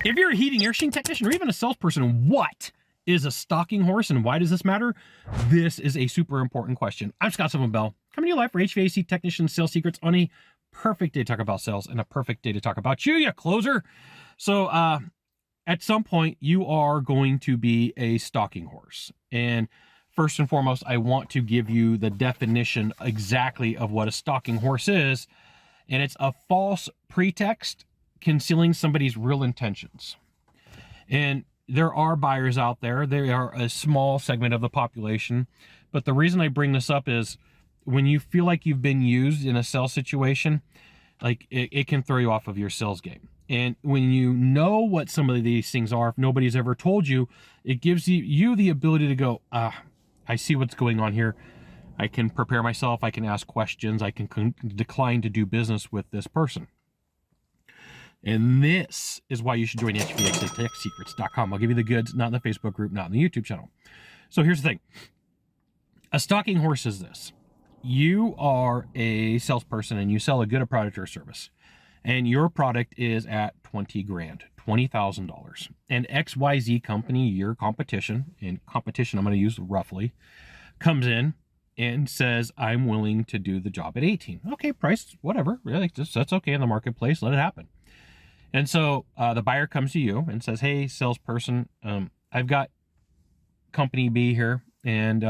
If you're a heating air conditioning technician or even a salesperson, what is a stalking horse and why does this matter? This is a super important question. I'm Scott Sullivan Bell, coming to you live for HVAC technician sales secrets on a perfect day to talk about sales and a perfect day to talk about you closer. So at some point, you are going to be a stalking horse. And first and foremost, I want to give you the definition exactly of what a stalking horse is. And it's a false pretext concealing somebody's real intentions. And there are buyers out there. They are a small segment of the population. But the reason I bring this up is when you feel like you've been used in a sales situation, like it can throw you off of your sales game. And when you know what some of these things are, if nobody's ever told you, it gives you the ability to go, I see what's going on here. I can prepare myself. I can ask questions. I can decline to do business with this person. And this is why you should join HVACTechSecrets.com. I'll give you the goods, not in the Facebook group, not in the YouTube channel. So here's the thing. A stalking horse is this. You are a salesperson and you sell a good product or service. And your product is at 20 grand, $20,000. And XYZ company, your competition, and competition I'm going to use roughly, comes in and says, I'm willing to do the job at 18. Okay, price, whatever. Really, that's okay in the marketplace. Let it happen. And so the buyer comes to you and says, hey, salesperson, I've got company B here, and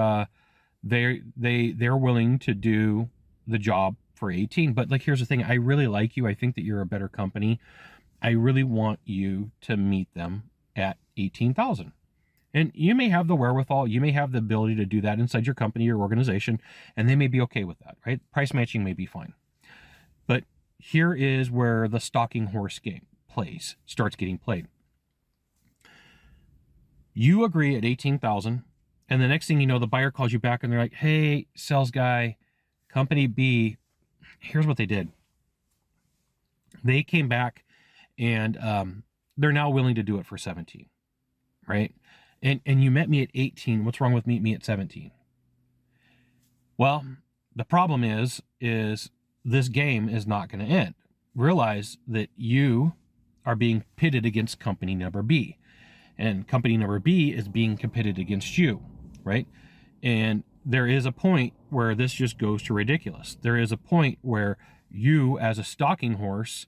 they're willing to do the job for 18. But like, here's the thing. I really like you. I think that you're a better company. I really want you to meet them at 18,000. And you may have the wherewithal. You may have the ability to do that inside your company or organization, and they may be okay with that, right? Price matching may be fine. But here is where the stalking horse game starts getting played. You agree at 18,000, and the next thing you know, the buyer calls you back and they're like, hey, sales guy, company B, here's what they did. They came back and they're now willing to do it for 17, right? And you met me at 18. What's wrong with meeting me at 17? Well, the problem is this game is not going to end. Realize that you are being pitted against company number B, and company number B is being pitted against you, right? And there is a point where this just goes to ridiculous. There is a point where you, as a stalking horse,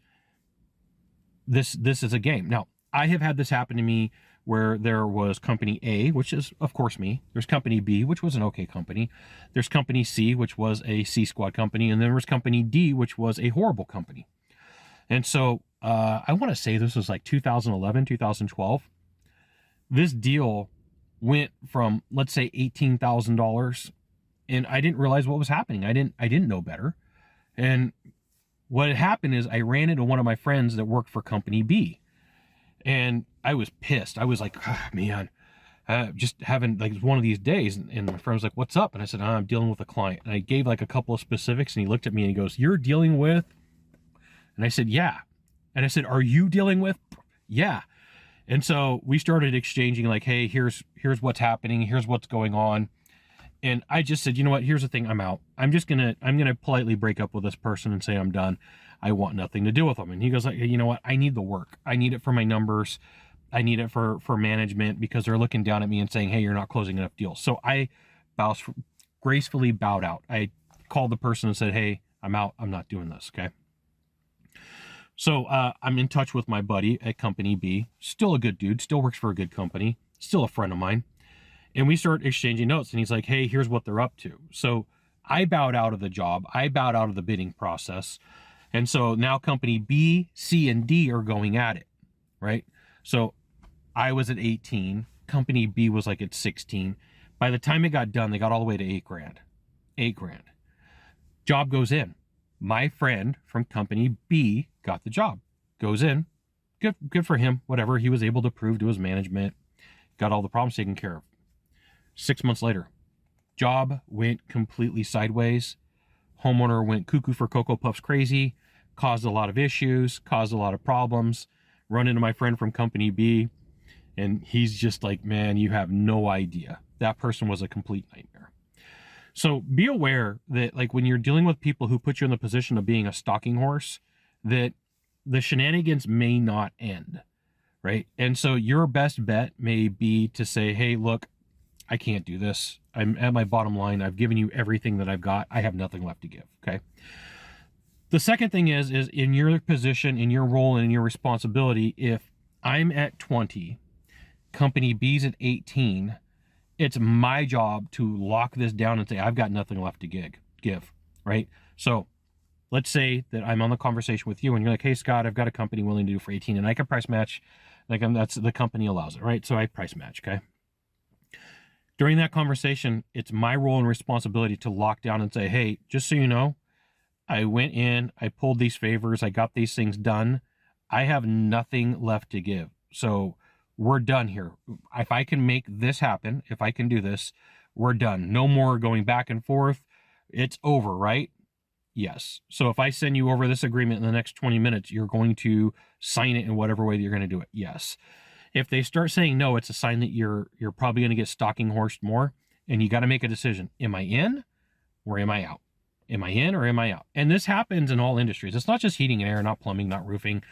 this is a game. Now, I have had this happen to me where there was company A, which is, of course, me. There's company B, which was an okay company. There's company C, which was a C squad company. And then there was company D, which was a horrible company. And so I want to say this was like 2011, 2012. This deal went from, let's say, $18,000, and I didn't realize what was happening. I didn't know better. And what had happened is I ran into one of my friends that worked for company B. And I was pissed. I was like, man, just having like one of these days. And my friend was like, what's up? And I said, I'm dealing with a client. And I gave like a couple of specifics, and he looked at me and he goes, you're dealing with? And I said, yeah. And I said, are you dealing with? Yeah. And so we started exchanging like, hey, here's what's happening. Here's what's going on. And I just said, you know what? Here's the thing. I'm out. I'm going to politely break up with this person and say I'm done. I want nothing to do with them. And he goes like, you know what? I need the work. I need it for my numbers. I need it for management, because they're looking down at me and saying, hey, you're not closing enough deals. So I gracefully bowed out. I called the person and said, hey, I'm out. I'm not doing this. Okay. So I'm in touch with my buddy at company B, still a good dude, still works for a good company, still a friend of mine. And we start exchanging notes, and he's like, hey, here's what they're up to. So I bowed out of the job. I bowed out of the bidding process. And so now company B, C, and D are going at it, right? So I was at 18. Company B was like at 16. By the time it got done, they got all the way to 8 grand. 8 grand. Job goes in. My friend from company B got the job. Goes in. Good for him. Whatever. He was able to prove to his management. Got all the problems taken care of. 6 months later, job went completely sideways. Homeowner went cuckoo for Cocoa Puffs crazy. Caused a lot of issues. Caused a lot of problems. Run into my friend from company B. And he's just like, man, you have no idea. That person was a complete nightmare. So be aware that like when you're dealing with people who put you in the position of being a stalking horse, that the shenanigans may not end, right? And so your best bet may be to say, hey, look, I can't do this. I'm at my bottom line. I've given you everything that I've got. I have nothing left to give, okay? The second thing is in your position, in your role, and in your responsibility, if I'm at 20, company B's at 18, it's my job to lock this down and say, I've got nothing left to give, right? So let's say that I'm on the conversation with you and you're like, hey, Scott, I've got a company willing to do for 18 and I can price match. Like that's the company allows it, right? So I price match, okay? During that conversation, it's my role and responsibility to lock down and say, hey, just so you know, I went in, I pulled these favors, I got these things done. I have nothing left to give. So we're done here. If I can make this happen, if I can do this, we're done. No more going back and forth. It's over, right? Yes. So if I send you over this agreement in the next 20 minutes, you're going to sign it in whatever way that you're going to do it. Yes. If they start saying no, it's a sign that you're probably going to get stalking horsed more, and you got to make a decision. Am I in or am I out? Am I in or am I out? And this happens in all industries. It's not just heating and air, not plumbing, not roofing.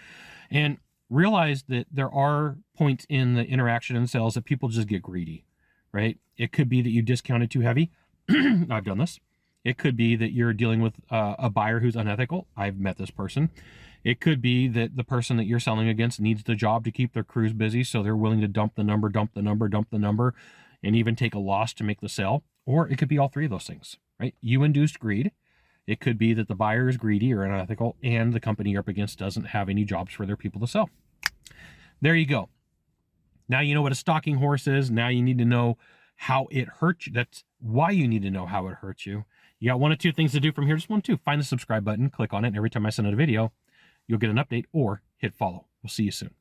And realize that there are points in the interaction and sales that people just get greedy, right? It could be that you discounted too heavy. I've done this. It could be that you're dealing with a buyer who's unethical. I've met this person. It could be that the person that you're selling against needs the job to keep their crews busy, so they're willing to dump the number, and even take a loss to make the sale. Or it could be all three of those things, right? You induced greed. It could be that the buyer is greedy or unethical, and the company you're up against doesn't have any jobs for their people to sell. There you go. Now you know what a stalking horse is. Now you need to know how it hurts you. That's why you need to know how it hurts you. You got one of two things to do from here. Just one, two. Find the subscribe button, click on it, and every time I send out a video, you'll get an update or hit follow. We'll see you soon.